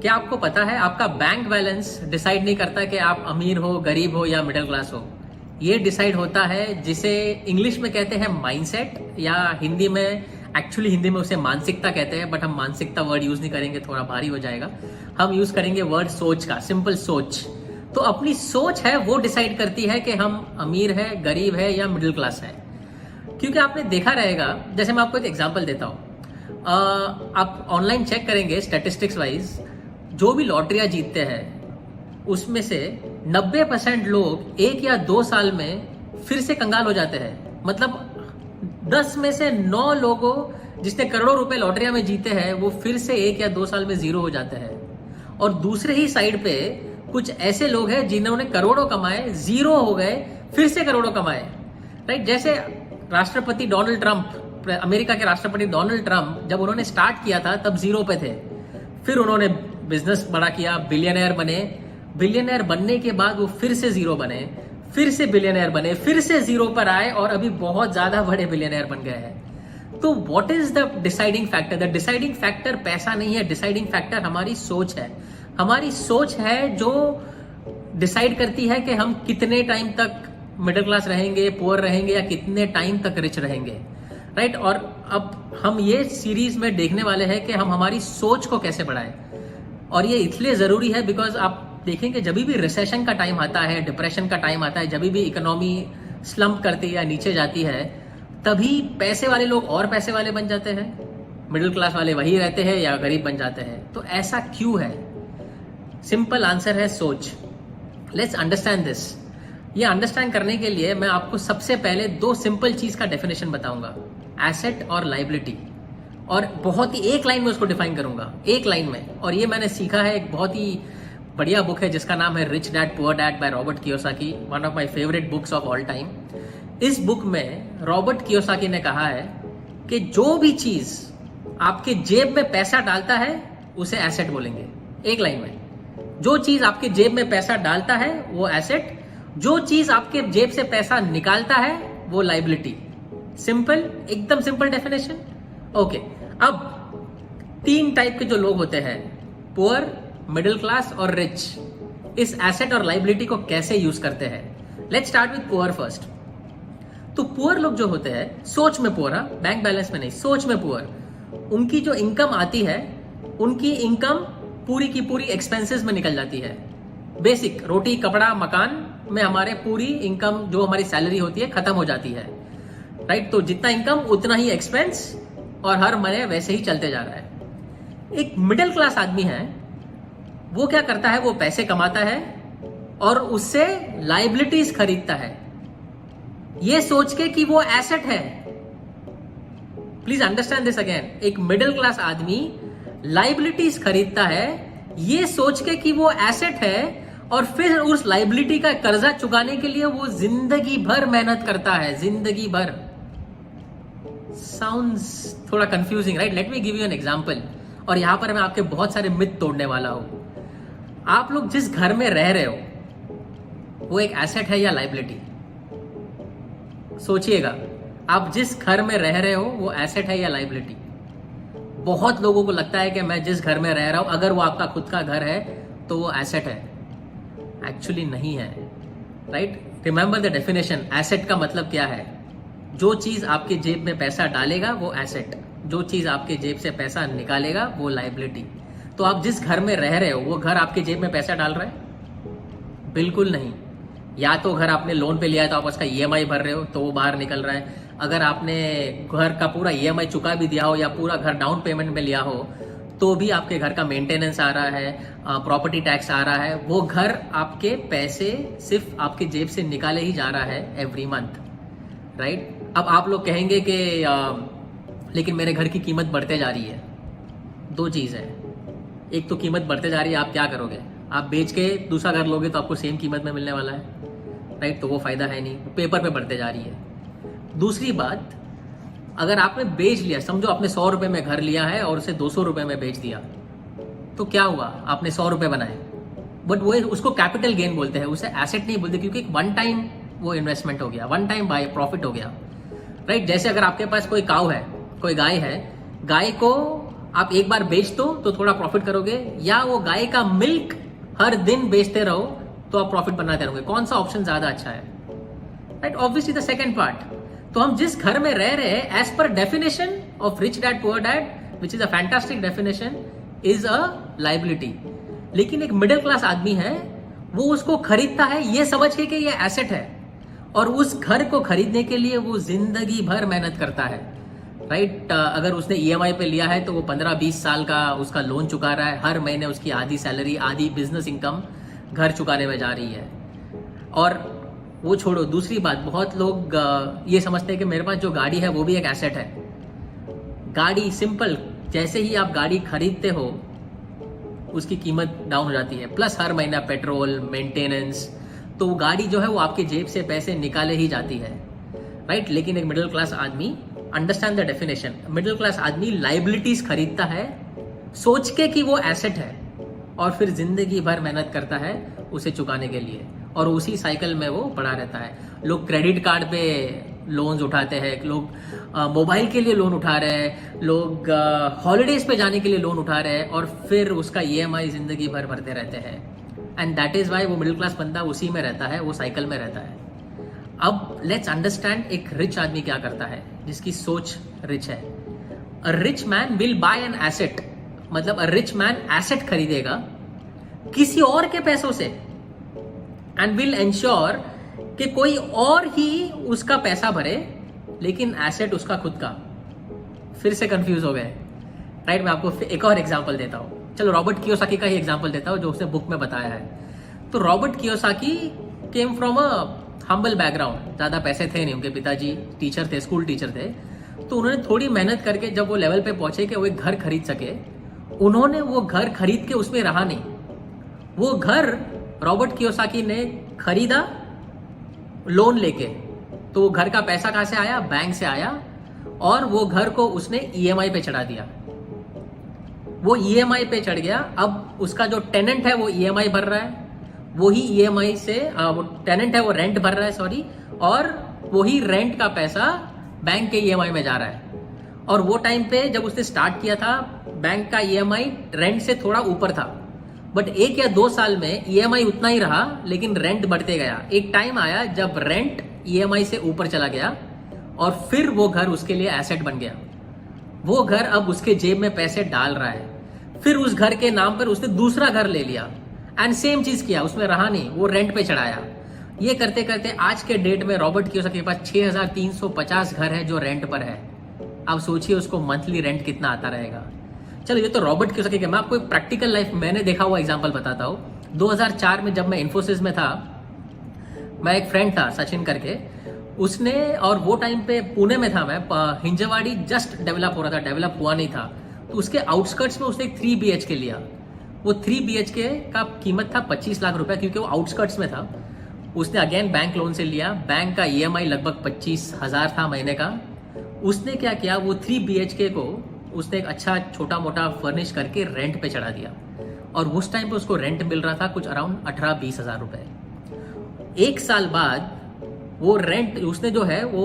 क्या आपको पता है आपका बैंक बैलेंस डिसाइड नहीं करता कि आप अमीर हो, गरीब हो या मिडिल क्लास हो। ये डिसाइड होता है जिसे इंग्लिश में कहते हैं माइंडसेट, या हिंदी में हिंदी में उसे मानसिकता कहते हैं, बट हम मानसिकता वर्ड यूज नहीं करेंगे, थोड़ा भारी हो जाएगा। हम यूज करेंगे वर्ड सोच का, सिंपल सोच। तो अपनी सोच है वो डिसाइड करती है कि हम अमीर है, गरीब है या मिडिल क्लास है। क्योंकि आपने देखा रहेगा, जैसे मैं आपको एक एग्जांपल देता हूं, आप ऑनलाइन चेक करेंगे स्टैटिस्टिक्स वाइज, जो भी लॉटरियां जीतते हैं उसमें से 90% लोग 1 या 2 साल में फिर से कंगाल हो जाते हैं। मतलब 10 में से 9 लोगों जिसने करोड़ों रुपए लॉटरिया में जीते हैं वो फिर से 1 या 2 साल में जीरो हो जाते हैं। और दूसरे ही साइड पे कुछ ऐसे लोग हैं जिन्होंने करोड़ों कमाए, जीरो हो गए, फिर से करोड़ों कमाए। राइट, जैसे राष्ट्रपति डोनाल्ड ट्रंप, अमेरिका के राष्ट्रपति डोनाल्ड ट्रंप, जब उन्होंने स्टार्ट किया था तब जीरो पे थे, फिर उन्होंने बिजनेस बड़ा किया, बिलियनर बने। बिलियनर बनने के बाद वो फिर से जीरो बने, फिर से बिलियनर बने, फिर से जीरो पर आए और अभी बहुत ज्यादा बड़े बिलियनर बन गए हैं। तो what is the deciding factor? The deciding factor पैसा नहीं है, डिसाइडिंग फैक्टर हमारी सोच है। हमारी सोच है जो डिसाइड करती है कि हम कितने टाइम तक मिडिल क्लास रहेंगे, पुअर रहेंगे, या कितने टाइम तक रिच रहेंगे। राइट, और अब हम ये सीरीज में देखने वाले हैं कि हम हमारी सोच को कैसे बढ़ाएं। और ये इसलिए जरूरी है बिकॉज आप देखेंगे जब भी रिसेशन का टाइम आता है, डिप्रेशन का टाइम आता है, जब भी इकोनॉमी स्लम्प करती है या नीचे जाती है, तभी पैसे वाले लोग और पैसे वाले बन जाते हैं, मिडिल क्लास वाले वही रहते हैं या गरीब बन जाते हैं। तो ऐसा क्यों है? सिंपल आंसर है सोच। Let's understand this. ये अंडरस्टैंड करने के लिए मैं आपको सबसे पहले 2 सिंपल चीज का डेफिनेशन बताऊंगा, एसेट और लाइबिलिटी। और बहुत ही एक लाइन में उसको डिफाइन करूंगा, एक लाइन में। और ये मैंने सीखा है, एक बहुत ही बढ़िया बुक है जिसका नाम है rich dad poor dad by Robert Kiyosaki, one of my favourite books of all time. इस बुक में रॉबर्ट कियोसाकी ने कहा है कि जो भी चीज आपके जेब में पैसा डालता है उसे एसेट बोलेंगे। एक लाइन में, जो चीज आपके जेब में पैसा डालता है वो एसेट, जो चीज आपके जेब से पैसा निकालता है वो लाइबिलिटी। सिंपल, एकदम सिंपल डेफिनेशन। ओके, अब 3 टाइप के जो लोग होते हैं, पुअर, मिडिल क्लास और रिच, इस एसेट और लाइबिलिटी को कैसे यूज करते हैं। Let's start with poor first. तो पुअर लोग जो होते हैं, सोच में पुअर, बैंक बैलेंस में नहीं, सोच में पुअर, उनकी जो इनकम आती है, उनकी इनकम पूरी की पूरी एक्सपेंसेस में निकल जाती है। बेसिक रोटी कपड़ा मकान में हमारे पूरी इनकम, जो हमारी सैलरी होती है, खत्म हो जाती है। राइट, तो जितना इनकम उतना ही एक्सपेंस, और हर महीने वैसे ही चलते जा रहा है। एक मिडिल क्लास आदमी है, वो क्या करता है, वो पैसे कमाता है और उससे लाइबिलिटीज खरीदता है, ये सोच के कि वो एसेट है। Please understand this again. एक मिडिल क्लास आदमी लाइबिलिटीज खरीदता है ये सोच के कि वो एसेट है, और फिर उस लाइबिलिटी का कर्जा चुकाने के लिए वो जिंदगी भर मेहनत करता है, जिंदगी भर। साउंड्स थोड़ा confusing, right? Let me give you an example. और यहां पर मैं आपके बहुत सारे मिथ तोड़ने वाला हूं। आप लोग जिस घर में रह रहे हो वो एक एसेट है या लाइबिलिटी? सोचिएगा, आप जिस घर में रह रहे हो वो एसेट है या लाइबिलिटी? बहुत लोगों को लगता है कि मैं जिस घर में रह रहा हूं, अगर वो आपका खुद का घर है तो वो एसेट है। एक्चुअली नहीं है। Right, remember the definition. Asset का मतलब क्या है? जो चीज आपके जेब में पैसा डालेगा वो एसेट, जो चीज आपके जेब से पैसा निकालेगा वो लाइबिलिटी। तो आप जिस घर में रह रहे हो वो घर आपके जेब में पैसा डाल रहा है? बिल्कुल नहीं। या तो घर आपने लोन पे लिया है तो आप उसका ईएमआई भर रहे हो तो वो बाहर निकल रहा है। अगर आपने घर का पूरा ईएमआई चुका भी दिया हो या पूरा घर डाउन पेमेंट में लिया हो तो भी आपके घर का मेंटेनेंस आ रहा है, प्रॉपर्टी टैक्स आ रहा है। वो घर आपके पैसे सिर्फ आपके जेब से निकाले ही जा रहा है एवरी मंथ। राइट, अब आप लोग कहेंगे कि लेकिन मेरे घर की कीमत बढ़ते जा रही है। 2 चीज है, एक तो कीमत बढ़ते जा रही है, आप क्या करोगे? आप बेच के दूसरा घर लोगे तो आपको सेम कीमत में मिलने वाला है। राइट, तो वो फायदा है नहीं, पेपर पे बढ़ते जा रही है। दूसरी बात, अगर आपने बेच लिया, समझो आपने 100 रुपए में घर लिया है और उसे 200 रुपए में बेच दिया, तो क्या हुआ? आपने 100 रुपए बनाए, बट वो उसको कैपिटल गेन बोलते हैं, उसे एसेट नहीं बोलते, क्योंकि वन टाइम वो इन्वेस्टमेंट हो गया, वन टाइम बाय प्रॉफिट हो गया। राइट, जैसे अगर आपके पास कोई काऊ है, कोई गाय है, गाय को आप एक बार बेच दो तो थोड़ा प्रॉफिट करोगे, या वो गाय का मिल्क हर दिन बेचते रहो तो आप प्रॉफिट बनाते रहोगे? कौन सा ऑप्शन ज्यादा अच्छा है? Right, obviously the second part. तो हम जिस घर में रह रहे हैं, as per definition of rich dad poor dad, which is a fantastic definition, is a liability. लेकिन एक मिडिल क्लास आदमी है, वो उसको खरीदता है ये समझ के कि ये एसेट है, और उस घर को खरीदने के लिए वो जिंदगी भर मेहनत करता है। राइट, अगर उसने ईएमआई पे लिया है तो वो 15-20 साल का उसका लोन चुका रहा है, हर महीने उसकी आधी सैलरी, आधी बिजनेस इनकम घर चुकाने में जा रही है। और वो छोड़ो, दूसरी बात, बहुत लोग ये समझते हैं कि मेरे पास जो गाड़ी है वो भी एक एसेट है। गाड़ी सिंपल, जैसे ही आप गाड़ी खरीदते हो उसकी कीमत डाउन हो जाती है, प्लस हर महीना पेट्रोल, मेंटेनेंस, तो वो गाड़ी जो है वो आपके जेब से पैसे निकाले ही जाती है। राइट, लेकिन एक मिडिल क्लास आदमी, understand the definition, middle class आदमी लाइबिलिटीज खरीदता है सोच के कि वो एसेट है, और फिर जिंदगी भर मेहनत करता है उसे चुकाने के लिए, और उसी साइकिल में वो पड़ा रहता है। लोग क्रेडिट कार्ड पे लोन्स उठाते हैं, लोग मोबाइल के लिए लोन उठा रहे हैं, लोग हॉलीडेज पे जाने के लिए लोन उठा रहे हैं, और फिर उसका ईएमआई जिंदगी भर भरते रहते हैं। एंड दैट इज वाई वो मिडिल क्लास बंदा उसी में रहता है, वो साइकिल में रहता है। अब लेट्स अंडरस्टैंड एक रिच आदमी क्या करता है, जिसकी सोच रिच है। A rich man will buy an asset, मतलब अ रिच मैन एसेट खरीदेगा किसी और के पैसों से, एंड विल एंश्योर कि कोई और ही उसका पैसा भरे, लेकिन एसेट उसका खुद का। फिर से कंफ्यूज हो गए? राइट, मैं आपको एक और एग्जांपल देता हूं। चलो, रॉबर्ट कियोसाकी का ही एग्जांपल देता हूं, जो उसने बुक में बताया है। तो Robert Kiyosaki came from a humble background, ज्यादा पैसे थे नहीं, उनके पिताजी टीचर थे, स्कूल टीचर थे। तो उन्होंने थोड़ी मेहनत करके जब वो लेवल पे पहुंचे कि वो एक घर खरीद सके, उन्होंने वो घर खरीद के उसमें रहा नहीं। वो घर रॉबर्ट कियोसाकी ने खरीदा लोन लेके। तो वो घर का पैसा कहां से आया? बैंक से आया, और वो घर को उसने ईएमआई पे चढ़ा दिया। वो ईएमआई पे चढ़ गया। अब उसका जो टेनेंट है वो ईएमआई भर रहा है, वही ईएमआई से वो टेनेंट है वो रेंट भर रहा है, सॉरी, और वही रेंट का पैसा बैंक के ईएमआई में जा रहा है। और वो टाइम पे जब उसने स्टार्ट किया था, बैंक का ईएमआई रेंट से थोड़ा ऊपर था, बट 1 या 2 साल में ईएमआई उतना ही रहा, लेकिन रेंट बढ़ते गया। एक टाइम आया जब रेंट ईएमआई से ऊपर चला गया, और फिर वो घर उसके लिए एसेट बन गया। वो घर अब उसके जेब में पैसे डाल रहा है। फिर उस घर के नाम पर उसने दूसरा घर ले लिया, एंड सेम चीज किया, उसमें रहा नहीं, वो रेंट पे चढ़ाया। ये करते करते आज के डेट में रॉबर्ट कियोसाकी के पास 6350 घर है जो रेंट पर है। आप सोचिए उसको मंथली रेंट कितना आता रहेगा। चलो, ये तो रॉबर्ट कियोसाकी, मैं आपको एक प्रैक्टिकल लाइफ मैंने देखा हुआ एग्जांपल बताता हूँ। 2004 में जब मैं इन्फोसिस में था, मैं एक फ्रेंड था सचिन करके, उसने, और वो टाइम पे पुणे में था मैं, हिंजवाड़ी जस्ट डेवलप हो रहा था, डेवलप हुआ नहीं था। तो उसके आउटस्कर्ट्स में उसने एक 3 BHK लिया। वो 3 BHK का कीमत था 25 लाख रुपए, क्योंकि वो आउटस्कर्ट्स में था। उसने अगेन बैंक लोन से लिया, बैंक का ईएमआई लगभग 25,000 था महीने का। उसने क्या किया, वो 3 BHK को उसने एक अच्छा छोटा मोटा फर्निश करके रेंट पे चढ़ा दिया, और उस टाइम पे उसको रेंट मिल रहा था कुछ अराउंड 18-20 हजार रुपए। 1 साल बाद वो रेंट उसने जो है वो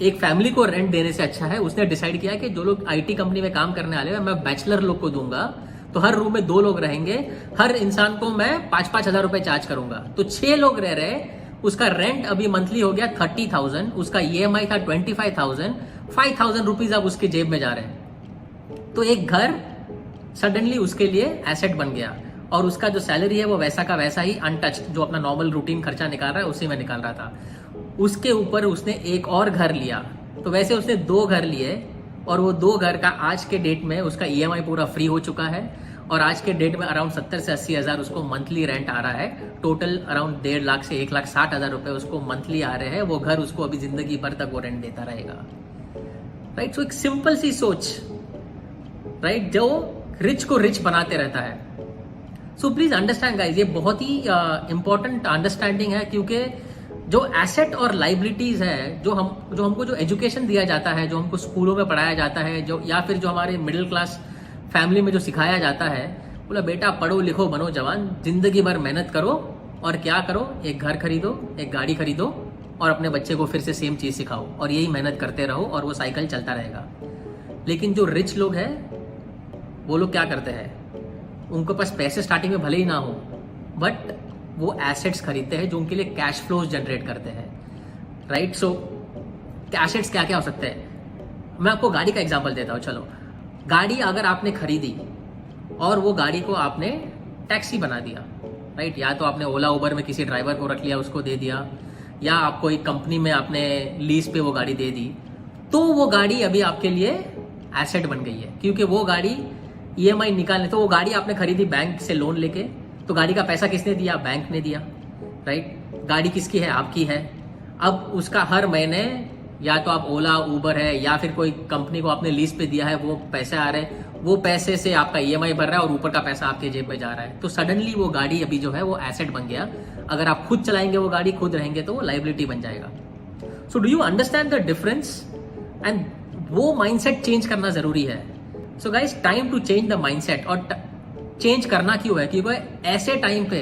एक फैमिली को रेंट देने से अच्छा है, उसने डिसाइड किया कि जो लोग आईटी कंपनी में काम करने वाले हैं मैं बैचलर लोग को दूंगा, तो हर रूम में 2 लोग रहेंगे, हर इंसान को मैं 5-5 हजार रुपए चार्ज करूंगा। तो 6 लोग रह रहे, उसका रेंट अभी मंथली हो गया 30,000, उसका ईएमआई था 25,000, 5,000 रुपीज अब उसके जेब में जा रहे हैं। तो एक घर सडनली उसके लिए एसेट बन गया, और उसका जो सैलरी है वो वैसा का वैसा ही अनटच्ड, जो अपना नॉर्मल रूटीन खर्चा निकाल रहा है उसी में निकाल रहा था। उसके ऊपर उसने एक और घर लिया, तो वैसे उसने 2 घर लिए, और वो 2 घर का आज के डेट में उसका ईएमआई पूरा फ्री हो चुका है, और आज के डेट में अराउंड 70 से 80 हजार उसको मंथली रेंट आ रहा है। टोटल अराउंड 1.5 लाख से 1,60,000 रुपए उसको मंथली आ रहे हैं। वो घर उसको अभी जिंदगी भर तक वो रेंट देता रहेगा। राइट, सो एक सिंपल सी सोच, राइट, जो रिच को रिच बनाते रहता है। सो प्लीज अंडरस्टैंड गाइज, ये बहुत ही इंपॉर्टेंट अंडरस्टैंडिंग है, क्योंकि जो एसेट और लाइबिलिटीज है, जो हमको जो एजुकेशन दिया जाता है, जो हमको स्कूलों में पढ़ाया जाता है, जो या फिर जो हमारे मिडिल क्लास फैमिली में जो सिखाया जाता है, बोला बेटा पढ़ो लिखो बनो जवान, जिंदगी भर मेहनत करो, और क्या करो, एक घर खरीदो, एक गाड़ी खरीदो, और अपने बच्चे को फिर से सेम चीज सिखाओ, और यही मेहनत करते रहो, और वो साइकिल चलता रहेगा। लेकिन जो रिच लोग हैं वो लोग क्या करते हैं, उनके पास पैसे स्टार्टिंग में भले ही ना हो, बट वो एसेट्स खरीदते हैं जो उनके लिए कैश फ्लोज जनरेट करते हैं, राइट। सो एसेट्स क्या क्या हो सकते हैं, मैं आपको गाड़ी का एग्जांपल देता हूँ। चलो, गाड़ी अगर आपने खरीदी और वो गाड़ी को आपने टैक्सी बना दिया, राइट, या तो आपने ओला उबर में किसी ड्राइवर को रख लिया, उसको दे दिया, या आपको एक कंपनी में आपने लीज पे वो गाड़ी दे दी, तो वो गाड़ी अभी आपके लिए एसेट बन गई है, क्योंकि वो गाड़ी ईएमआई निकालने, तो वो गाड़ी आपने खरीदी बैंक से लोन लेके, तो गाड़ी का पैसा किसने दिया, बैंक ने दिया, राइट। गाड़ी किसकी है, आपकी है। अब उसका हर महीने या तो आप ओला उबर है या फिर कोई कंपनी को आपने लीज पे दिया है, वो पैसे आ रहे हैं, वो पैसे से आपका ईएमआई भर रहा है और ऊपर का पैसा आपके जेब में जा रहा है, तो सडनली वो गाड़ी अभी जो है वो एसेट बन गया। अगर आप खुद चलाएंगे वो गाड़ी, खुद रहेंगे, तो वो लाइबिलिटी बन जाएगा। So do you understand the difference, and वो माइंडसेट चेंज करना जरूरी है। So guys, time to change the mindset. और चेंज करना क्यों है, क्योंकि ऐसे टाइम पे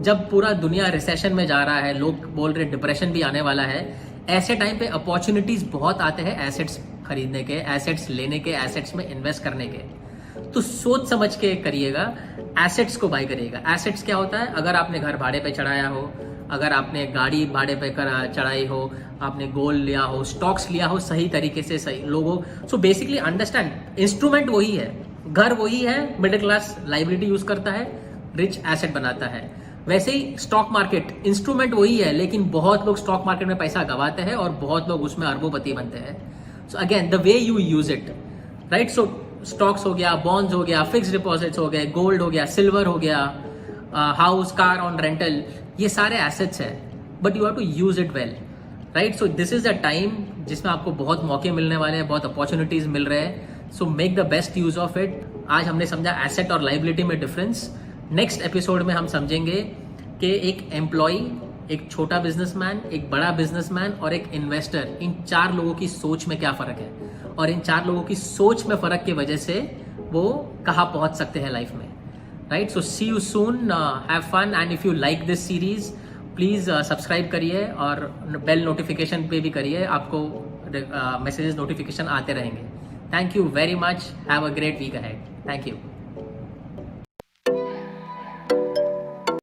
जब पूरा दुनिया रिसेशन में जा रहा है, लोग बोल रहे डिप्रेशन भी आने वाला है, ऐसे टाइम पे अपॉर्चुनिटीज बहुत आते हैं एसेट्स खरीदने के, एसेट्स लेने के, एसेट्स में इन्वेस्ट करने के। तो सोच समझ के करिएगा, एसेट्स को बाय करिएगा। एसेट्स क्या होता है, अगर आपने घर भाड़े पे चढ़ाया हो, अगर आपने गाड़ी भाड़े पे चढ़ाई हो, आपने गोल्ड लिया हो, स्टॉक्स लिया हो सही तरीके से, सही लोगों, सो बेसिकली अंडरस्टैंड, इंस्ट्रूमेंट वही है, घर वही है, मिडिल क्लास लाइबिलिटी यूज करता है, रिच एसेट बनाता है। वैसे ही स्टॉक मार्केट इंस्ट्रूमेंट वही है, लेकिन बहुत लोग स्टॉक मार्केट में पैसा गंवाते हैं और बहुत लोग उसमें अरबोपति बनते हैं। So again, the way you use it, right. So stocks हो गया, बॉन्ड्स हो गया, फिक्स्ड डिपॉजिट्स हो गए, गोल्ड हो गया, सिल्वर हो गया, हाउस, कार ऑन रेंटल, ये सारे एसेट्स है, but you have to use it well, right. So this is a time जिसमें आपको बहुत मौके मिलने वाले हैं, बहुत अपॉर्चुनिटीज मिल रहे हैं। So make the best use of it. आज हमने समझा एसेट और लाइबिलिटी में डिफरेंस। नेक्स्ट एपिसोड में हम समझेंगे कि एक एम्प्लॉय, एक छोटा बिजनेसमैन, एक बड़ा बिजनेसमैन और एक इन्वेस्टर, इन 4 लोगों की सोच में क्या फर्क है, और इन 4 लोगों की सोच में फर्क की वजह से वो कहाँ पहुंच सकते हैं लाइफ में, right. So see you soon, have fun, and if you like this series please subscribe करिए और बेल नोटिफिकेशन पे भी करिए, आपको मैसेजेस नोटिफिकेशन आते रहेंगे। Thank you very much, have a great week ahead. Thank you.